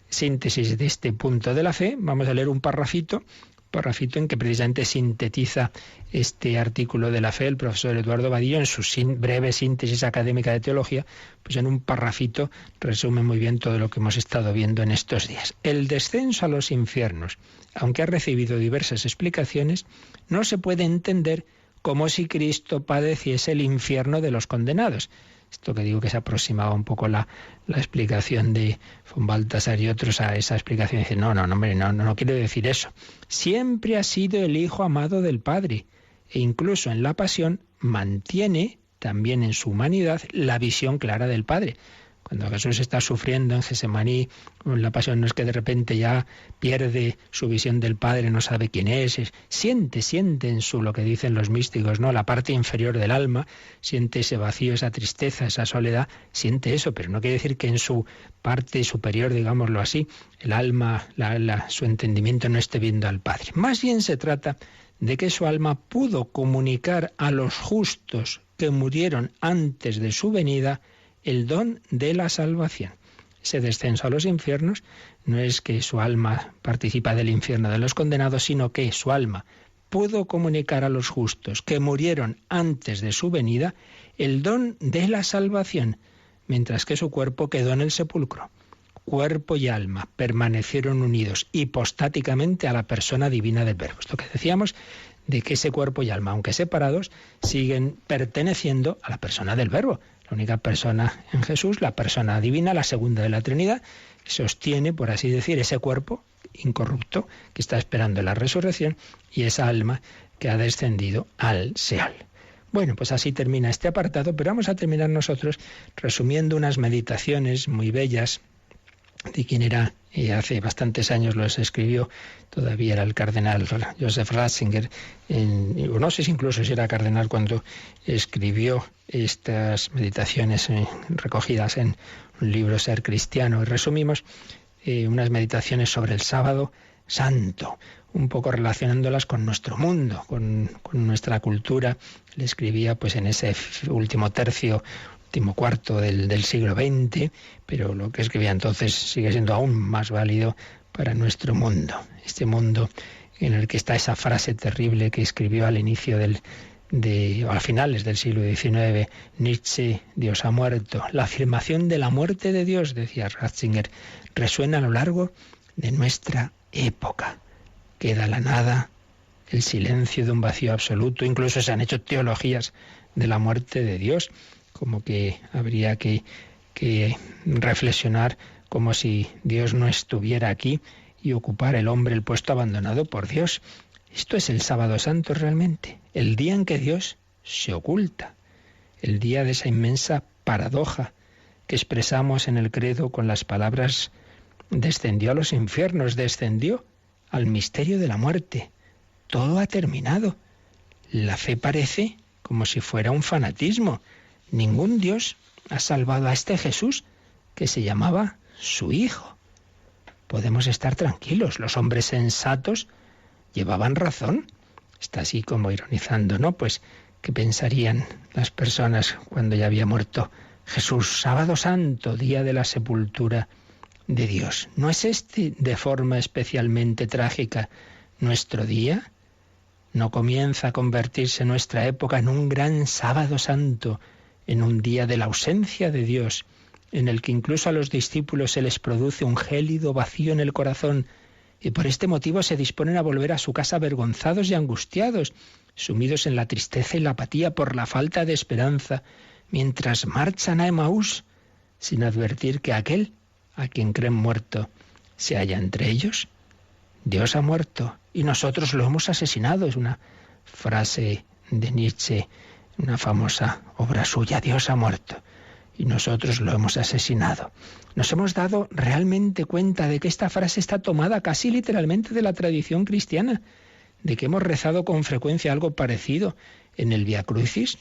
Síntesis de este punto de la fe, vamos a leer un parrafito en que precisamente sintetiza este artículo de la fe el profesor Eduardo Vadillo en su breve síntesis académica de teología, pues en un parrafito resume muy bien todo lo que hemos estado viendo en estos días. El descenso a los infiernos, aunque ha recibido diversas explicaciones, no se puede entender como si Cristo padeciese el infierno de los condenados. Esto que digo que se aproximaba un poco la explicación de von Balthasar y otros a esa explicación. Dicen, no quiere decir eso. Siempre ha sido el Hijo amado del Padre, e incluso en la pasión mantiene también en su humanidad la visión clara del Padre. Cuando Jesús está sufriendo en Getsemaní, en la pasión, no es que de repente ya pierde su visión del Padre, no sabe quién es. Siente en su, lo que dicen los místicos, ¿no? La parte inferior del alma, siente ese vacío, esa tristeza, esa soledad, siente eso, pero no quiere decir que en su parte superior, digámoslo así, el alma, su entendimiento no esté viendo al Padre. Más bien se trata de que su alma pudo comunicar a los justos que murieron antes de su venida el don de la salvación. Ese descenso a los infiernos no es que su alma participa del infierno de los condenados, sino que su alma pudo comunicar a los justos que murieron antes de su venida el don de la salvación, mientras que su cuerpo quedó en el sepulcro. Cuerpo y alma permanecieron unidos hipostáticamente a la persona divina del Verbo. Esto que decíamos de que ese cuerpo y alma, aunque separados, siguen perteneciendo a la persona del Verbo. La única persona en Jesús, la persona divina, la segunda de la Trinidad, sostiene, por así decir, ese cuerpo incorrupto que está esperando la resurrección y esa alma que ha descendido al Seol. Bueno, pues así termina este apartado, pero vamos a terminar nosotros resumiendo unas meditaciones muy bellas de quien era, hace bastantes años los escribió, todavía era el cardenal Joseph Ratzinger, no sé si incluso si era cardenal cuando escribió estas meditaciones recogidas en un libro, Ser Cristiano, y resumimos unas meditaciones sobre el sábado santo, un poco relacionándolas con nuestro mundo, con nuestra cultura. Le escribía pues en ese último cuarto del siglo XX, pero lo que escribía entonces sigue siendo aún más válido para nuestro mundo. Este mundo en el que está esa frase terrible que escribió al inicio a finales del siglo XIX, Nietzsche, Dios ha muerto. La afirmación de la muerte de Dios, decía Ratzinger, resuena a lo largo de nuestra época. Queda la nada, el silencio de un vacío absoluto. Incluso se han hecho teologías de la muerte de Dios, como que habría que reflexionar como si Dios no estuviera aquí y ocupara el hombre el puesto abandonado por Dios. Esto es el sábado santo realmente, el día en que Dios se oculta, el día de esa inmensa paradoja que expresamos en el credo con las palabras: descendió a los infiernos, descendió al misterio de la muerte. Todo ha terminado. La fe parece como si fuera un fanatismo. Ningún Dios ha salvado a este Jesús que se llamaba su Hijo. Podemos estar tranquilos, los hombres sensatos llevaban razón. Está así como ironizando, ¿no? Pues, ¿qué pensarían las personas cuando ya había muerto Jesús? Sábado Santo, día de la sepultura de Dios. ¿No es este, de forma especialmente trágica, nuestro día? ¿No comienza a convertirse nuestra época en un gran sábado santo, en un día de la ausencia de Dios, en el que incluso a los discípulos se les produce un gélido vacío en el corazón y por este motivo se disponen a volver a su casa avergonzados y angustiados, sumidos en la tristeza y la apatía por la falta de esperanza, mientras marchan a Emaús, sin advertir que aquel a quien creen muerto se halla entre ellos? Dios ha muerto y nosotros lo hemos asesinado. Es una frase de Nietzsche, una famosa obra suya. Dios ha muerto y nosotros lo hemos asesinado. Nos hemos dado realmente cuenta de que esta frase está tomada casi literalmente de la tradición cristiana, de que hemos rezado con frecuencia algo parecido en el Vía Crucis.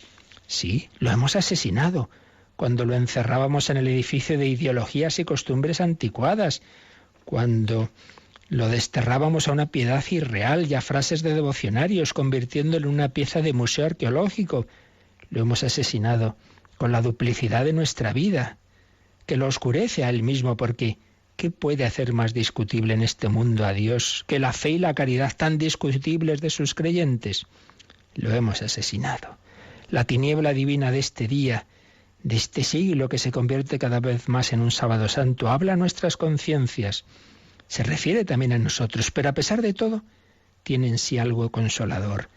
Sí, lo hemos asesinado, cuando lo encerrábamos en el edificio de ideologías y costumbres anticuadas, cuando lo desterrábamos a una piedad irreal y a frases de devocionarios, convirtiéndolo en una pieza de museo arqueológico. Lo hemos asesinado con la duplicidad de nuestra vida, que lo oscurece a él mismo, porque ¿qué puede hacer más discutible en este mundo a Dios que la fe y la caridad tan discutibles de sus creyentes? Lo hemos asesinado. La tiniebla divina de este día, de este siglo que se convierte cada vez más en un sábado santo, habla a nuestras conciencias. Se refiere también a nosotros, pero a pesar de todo, tiene en sí algo consolador,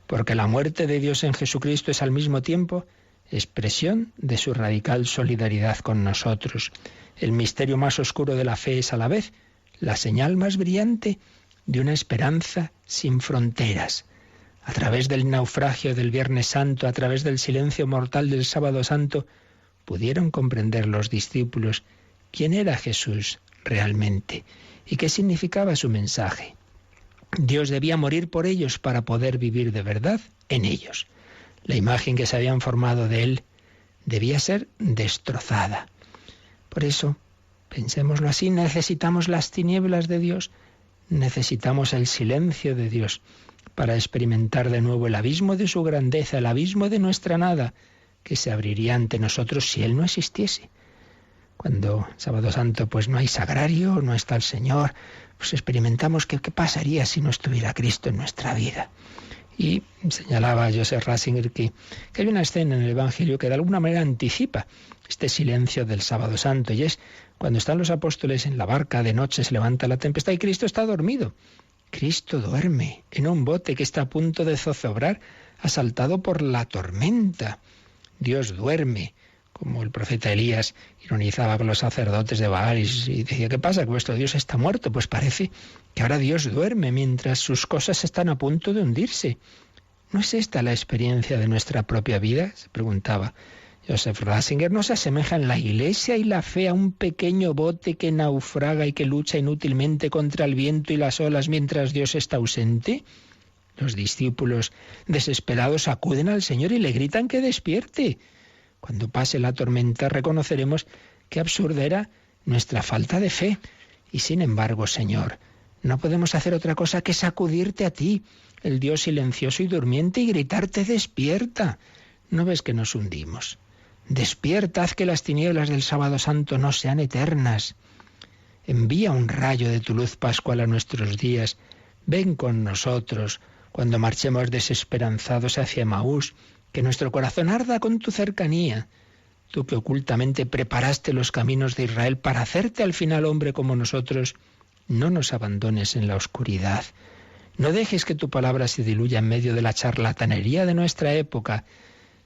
porque la muerte de Dios en Jesucristo es al mismo tiempo expresión de su radical solidaridad con nosotros. El misterio más oscuro de la fe es a la vez la señal más brillante de una esperanza sin fronteras. A través del naufragio del Viernes Santo, a través del silencio mortal del Sábado Santo, pudieron comprender los discípulos quién era Jesús realmente y qué significaba su mensaje. Dios debía morir por ellos para poder vivir de verdad en ellos. La imagen que se habían formado de Él debía ser destrozada. Por eso, pensémoslo así, necesitamos las tinieblas de Dios, necesitamos el silencio de Dios para experimentar de nuevo el abismo de su grandeza, el abismo de nuestra nada, que se abriría ante nosotros si Él no existiese. Cuando Sábado Santo pues no hay sagrario, no está el Señor, pues experimentamos qué pasaría si no estuviera Cristo en nuestra vida. Y señalaba Joseph Ratzinger que hay una escena en el Evangelio que de alguna manera anticipa este silencio del Sábado Santo, y es cuando están los apóstoles en la barca, de noche se levanta la tempestad y Cristo está dormido. Cristo duerme en un bote que está a punto de zozobrar, asaltado por la tormenta. Dios duerme, como el profeta Elías ironizaba con los sacerdotes de Baal y decía, ¿qué pasa? ¿Que vuestro Dios está muerto? Pues parece que ahora Dios duerme mientras sus cosas están a punto de hundirse. ¿No es esta la experiencia de nuestra propia vida?, se preguntaba Joseph Ratzinger. ¿No se asemeja en la Iglesia y la fe a un pequeño bote que naufraga y que lucha inútilmente contra el viento y las olas mientras Dios está ausente? Los discípulos desesperados acuden al Señor y le gritan que despierte. Cuando pase la tormenta reconoceremos qué absurda era nuestra falta de fe. Y sin embargo, Señor, no podemos hacer otra cosa que sacudirte a ti, el Dios silencioso y durmiente, y gritarte despierta. ¿No ves que nos hundimos? Despierta, haz que las tinieblas del Sábado Santo no sean eternas. Envía un rayo de tu luz pascual a nuestros días. Ven con nosotros cuando marchemos desesperanzados hacia Emaús, que nuestro corazón arda con tu cercanía. Tú que ocultamente preparaste los caminos de Israel para hacerte al final hombre como nosotros, no nos abandones en la oscuridad. No dejes que tu palabra se diluya en medio de la charlatanería de nuestra época.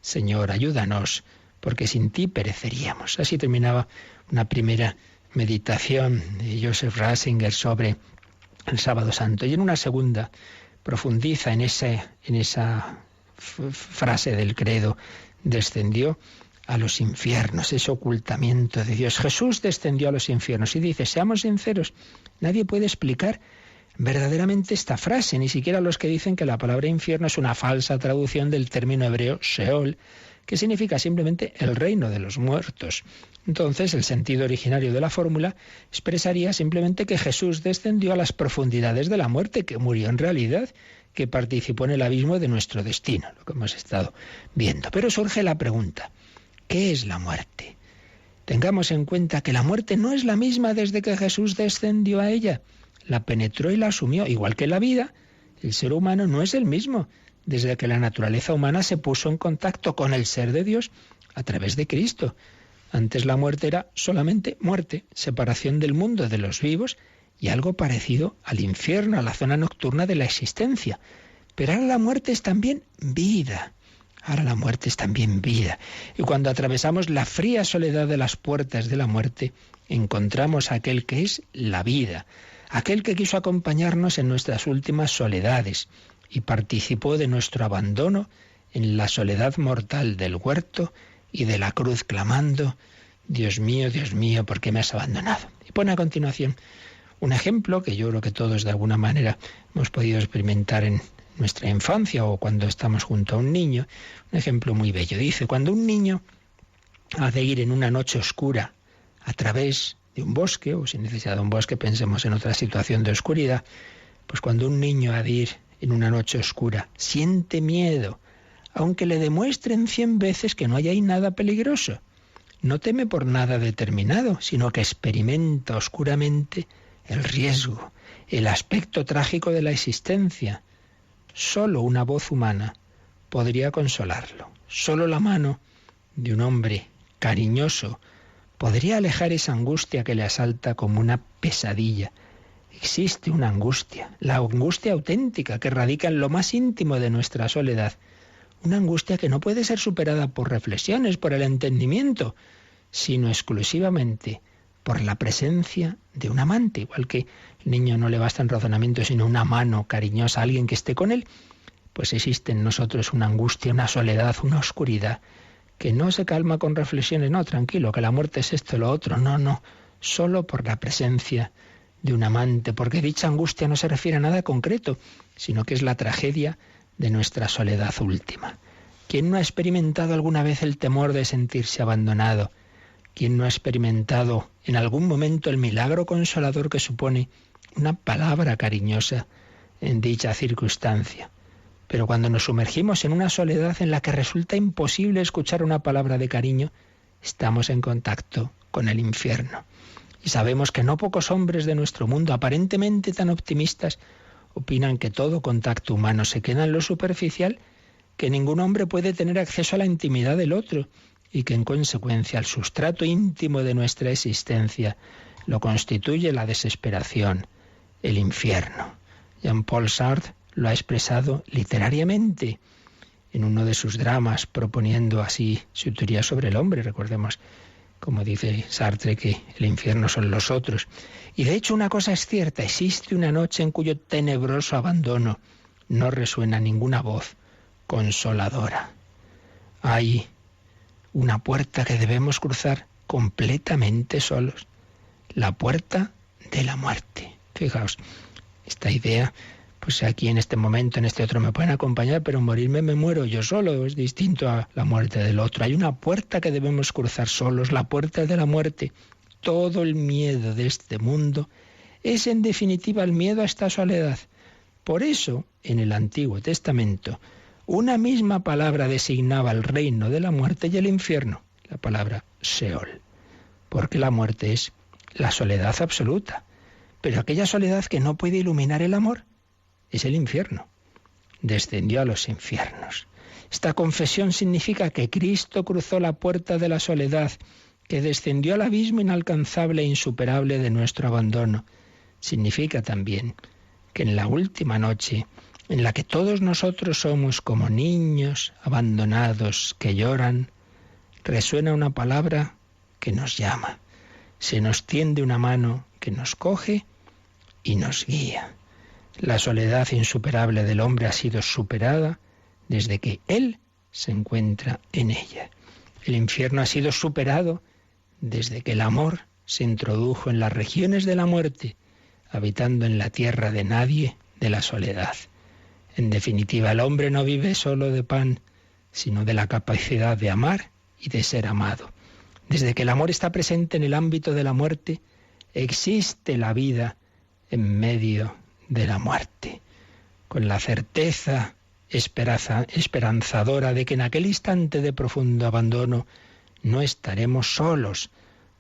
Señor, ayúdanos, porque sin ti pereceríamos. Así terminaba una primera meditación de Joseph Ratzinger sobre el Sábado Santo. Y en una segunda profundiza en esa frase del credo: descendió a los infiernos, ese ocultamiento de Dios. Jesús descendió a los infiernos y dice, seamos sinceros, nadie puede explicar verdaderamente esta frase, ni siquiera los que dicen que la palabra infierno es una falsa traducción del término hebreo Sheol, que significa simplemente el reino de los muertos. Entonces, el sentido originario de la fórmula expresaría simplemente que Jesús descendió a las profundidades de la muerte, que murió en realidad, que participó en el abismo de nuestro destino, lo que hemos estado viendo. Pero surge la pregunta, ¿qué es la muerte? Tengamos en cuenta que la muerte no es la misma desde que Jesús descendió a ella. La penetró y la asumió, igual que la vida. El ser humano no es el mismo desde que la naturaleza humana se puso en contacto con el ser de Dios a través de Cristo. Antes la muerte era solamente muerte, separación del mundo de los vivos y algo parecido al infierno, a la zona nocturna de la existencia. Pero ahora la muerte es también vida. Ahora la muerte es también vida. Y cuando atravesamos la fría soledad de las puertas de la muerte, encontramos a aquel que es la vida, aquel que quiso acompañarnos en nuestras últimas soledades y participó de nuestro abandono en la soledad mortal del huerto y de la cruz, clamando: Dios mío, ¿por qué me has abandonado? Y pone a continuación un ejemplo que yo creo que todos de alguna manera hemos podido experimentar en nuestra infancia o cuando estamos junto a un niño. Un ejemplo muy bello. Dice: cuando un niño ha de ir en una noche oscura a través de un bosque, o sin necesidad de un bosque, pensemos en otra situación de oscuridad, pues cuando un niño ha de ir en una noche oscura siente miedo, aunque le demuestren 100 veces que no hay ahí nada peligroso. No teme por nada determinado, sino que experimenta oscuramente el riesgo, el aspecto trágico de la existencia. Solo una voz humana podría consolarlo. Solo la mano de un hombre cariñoso podría alejar esa angustia que le asalta como una pesadilla. Existe una angustia, la angustia auténtica que radica en lo más íntimo de nuestra soledad. Una angustia que no puede ser superada por reflexiones, por el entendimiento, sino exclusivamente por la presencia de un amante. Igual que el niño no le basta en razonamiento, sino una mano cariñosa, alguien que esté con él, pues existe en nosotros una angustia, una soledad, una oscuridad, que no se calma con reflexiones. No, tranquilo, que la muerte es esto, lo otro. No, solo por la presencia de un amante, porque dicha angustia no se refiere a nada concreto, sino que es la tragedia de nuestra soledad última. ¿Quién no ha experimentado alguna vez el temor de sentirse abandonado? ¿Quién no ha experimentado en algún momento el milagro consolador que supone una palabra cariñosa en dicha circunstancia? Pero cuando nos sumergimos en una soledad en la que resulta imposible escuchar una palabra de cariño, estamos en contacto con el infierno. Y sabemos que no pocos hombres de nuestro mundo, aparentemente tan optimistas, opinan que todo contacto humano se queda en lo superficial, que ningún hombre puede tener acceso a la intimidad del otro y que en consecuencia el sustrato íntimo de nuestra existencia lo constituye la desesperación, el infierno. Jean-Paul Sartre lo ha expresado literariamente en uno de sus dramas, proponiendo así su teoría sobre el hombre. Recordemos, como dice Sartre, que el infierno son los otros. Y de hecho una cosa es cierta: existe una noche en cuyo tenebroso abandono no resuena ninguna voz consoladora. Hay una puerta que debemos cruzar completamente solos, la puerta de la muerte. Fijaos, esta idea, pues aquí en este momento, en este otro me pueden acompañar, pero morirme me muero yo solo, es distinto a la muerte del otro. Hay una puerta que debemos cruzar solos, la puerta de la muerte. Todo el miedo de este mundo es en definitiva el miedo a esta soledad. Por eso, en el Antiguo Testamento, una misma palabra designaba el reino de la muerte y el infierno, la palabra Seol, porque la muerte es la soledad absoluta, pero aquella soledad que no puede iluminar el amor es el infierno. Descendió a los infiernos. Esta confesión significa que Cristo cruzó la puerta de la soledad, que descendió al abismo inalcanzable e insuperable de nuestro abandono. Significa también que en la última noche, en la que todos nosotros somos como niños abandonados que lloran, resuena una palabra que nos llama. Se nos tiende una mano que nos coge y nos guía. La soledad insuperable del hombre ha sido superada desde que Él se encuentra en ella. El infierno ha sido superado desde que el amor se introdujo en las regiones de la muerte, habitando en la tierra de nadie, de la soledad. En definitiva, el hombre no vive solo de pan, sino de la capacidad de amar y de ser amado. Desde que el amor está presente en el ámbito de la muerte, existe la vida en medio de la muerte, con la certeza esperanzadora de que en aquel instante de profundo abandono no estaremos solos,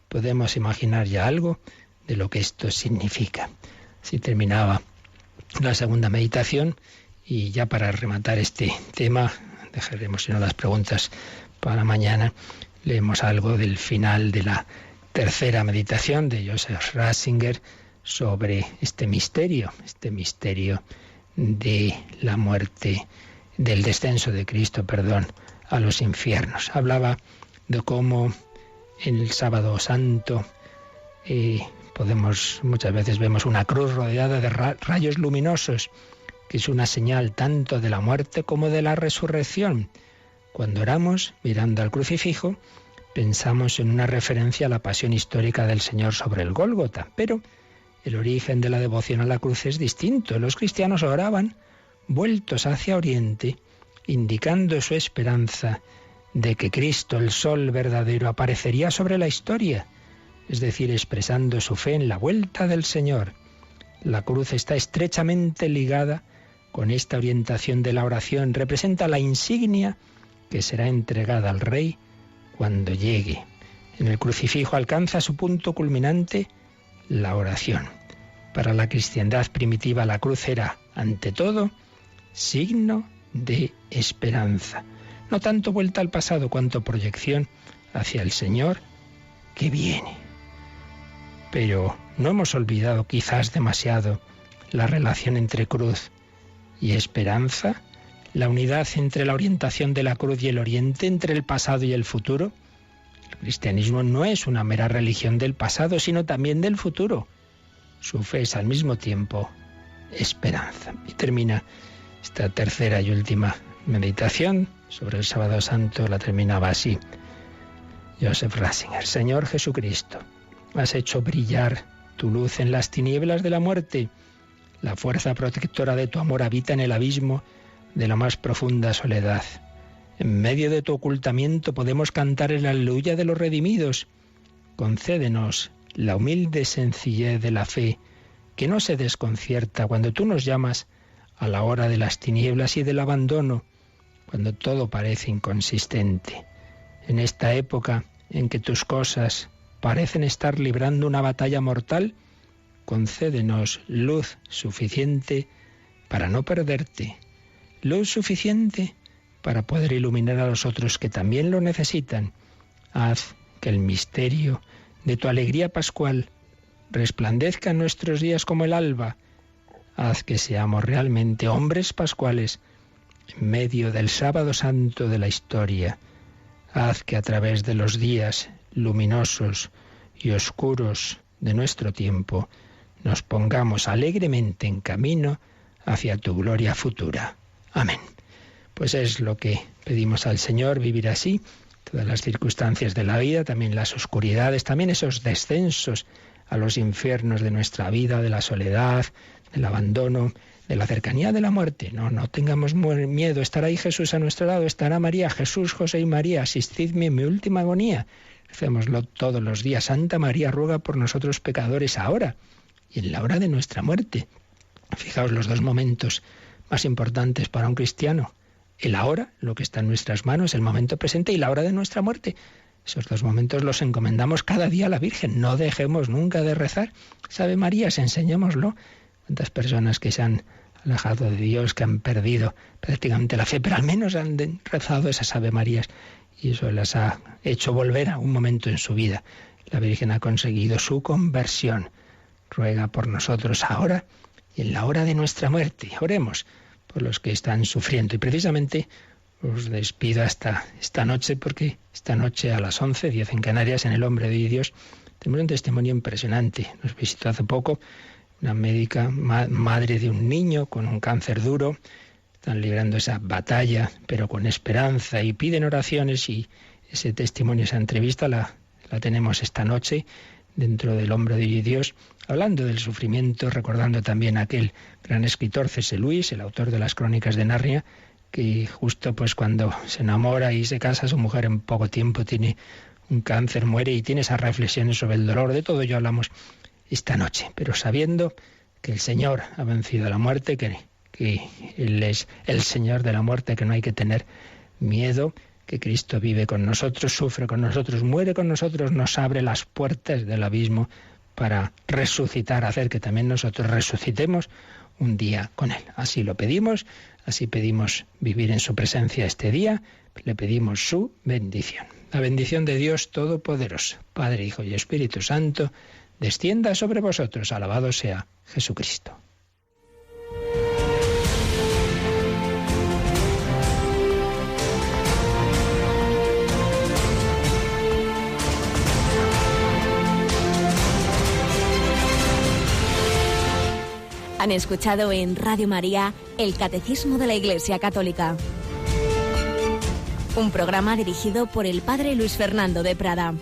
podemos imaginar ya algo de lo que esto significa. Así terminaba la segunda meditación y ya para rematar este tema, dejaremos si no las preguntas para mañana, leemos algo del final de la tercera meditación de Joseph Ratzinger sobre este misterio de la muerte, del descenso de Cristo, a los infiernos. Hablaba de cómo en el Sábado Santo muchas veces vemos una cruz rodeada de rayos luminosos, que es una señal tanto de la muerte como de la resurrección. Cuando oramos, mirando al crucifijo, pensamos en una referencia a la pasión histórica del Señor sobre el Gólgota, pero el origen de la devoción a la cruz es distinto. Los cristianos oraban vueltos hacia Oriente, indicando su esperanza de que Cristo, el Sol verdadero, aparecería sobre la historia, es decir, expresando su fe en la vuelta del Señor. La cruz está estrechamente ligada con esta orientación de la oración, representa la insignia que será entregada al Rey cuando llegue. En el crucifijo alcanza su punto culminante la oración. Para la cristiandad primitiva la cruz era, ante todo, signo de esperanza. No tanto vuelta al pasado cuanto proyección hacia el Señor que viene. Pero no hemos olvidado quizás demasiado la relación entre cruz y esperanza, la unidad entre la orientación de la cruz y el oriente, entre el pasado y el futuro. El cristianismo no es una mera religión del pasado, sino también del futuro. Su fe es al mismo tiempo esperanza. Y termina esta tercera y última meditación sobre el Sábado Santo, la terminaba así Joseph Ratzinger: Señor Jesucristo, has hecho brillar tu luz en las tinieblas de la muerte. La fuerza protectora de tu amor habita en el abismo de la más profunda soledad. En medio de tu ocultamiento podemos cantar el aleluya de los redimidos. Concédenos la humilde sencillez de la fe, que no se desconcierta cuando tú nos llamas a la hora de las tinieblas y del abandono, cuando todo parece inconsistente. En esta época en que tus cosas parecen estar librando una batalla mortal, concédenos luz suficiente para no perderte, luz suficiente para poder iluminar a los otros que también lo necesitan. Haz que el misterio de tu alegría pascual resplandezca en nuestros días como el alba. Haz que seamos realmente hombres pascuales en medio del Sábado Santo de la historia. Haz que a través de los días luminosos y oscuros de nuestro tiempo nos pongamos alegremente en camino hacia tu gloria futura. Amén. Pues es lo que pedimos al Señor, vivir así, todas las circunstancias de la vida, también las oscuridades, también esos descensos a los infiernos de nuestra vida, de la soledad, del abandono, de la cercanía de la muerte. No tengamos miedo, estará ahí Jesús a nuestro lado, estará María, Jesús, José y María, asistidme en mi última agonía. Hacémoslo todos los días. Santa María ruega por nosotros pecadores ahora y en la hora de nuestra muerte. Fijaos los dos momentos más importantes para un cristiano: el ahora, lo que está en nuestras manos, el momento presente, y la hora de nuestra muerte. Esos dos momentos los encomendamos cada día a la Virgen. No dejemos nunca de rezar. Sabe María, enseñémoslo. Cuántas personas que se han alejado de Dios, que han perdido prácticamente la fe, pero al menos han rezado esas Ave Marías y eso las ha hecho volver a un momento en su vida. La Virgen ha conseguido su conversión. Ruega por nosotros ahora y en la hora de nuestra muerte. Oremos por los que están sufriendo. Y precisamente os despido hasta esta noche, porque esta noche a las 11:10 en Canarias, en El Hombre de Dios, tenemos un testimonio impresionante. Nos visitó hace poco una médica, madre de un niño con un cáncer duro. Están librando esa batalla, pero con esperanza, y piden oraciones, y ese testimonio, esa entrevista la tenemos esta noche dentro del Hombre de Dios, hablando del sufrimiento, recordando también a aquel gran escritor C.S. Lewis, el autor de las Crónicas de Narnia, que justo pues cuando se enamora y se casa, su mujer en poco tiempo tiene un cáncer, muere, y tiene esas reflexiones sobre el dolor. De todo ello hablamos esta noche, pero sabiendo que el Señor ha vencido a la muerte, que Él es el Señor de la muerte, que no hay que tener miedo, que Cristo vive con nosotros, sufre con nosotros, muere con nosotros, nos abre las puertas del abismo para resucitar, hacer que también nosotros resucitemos un día con Él. Así lo pedimos, así pedimos vivir en su presencia este día, le pedimos su bendición. La bendición de Dios Todopoderoso, Padre, Hijo y Espíritu Santo, descienda sobre vosotros. Alabado sea Jesucristo. Han escuchado en Radio María el Catecismo de la Iglesia Católica. Un programa dirigido por el Padre Luis Fernando de Prada.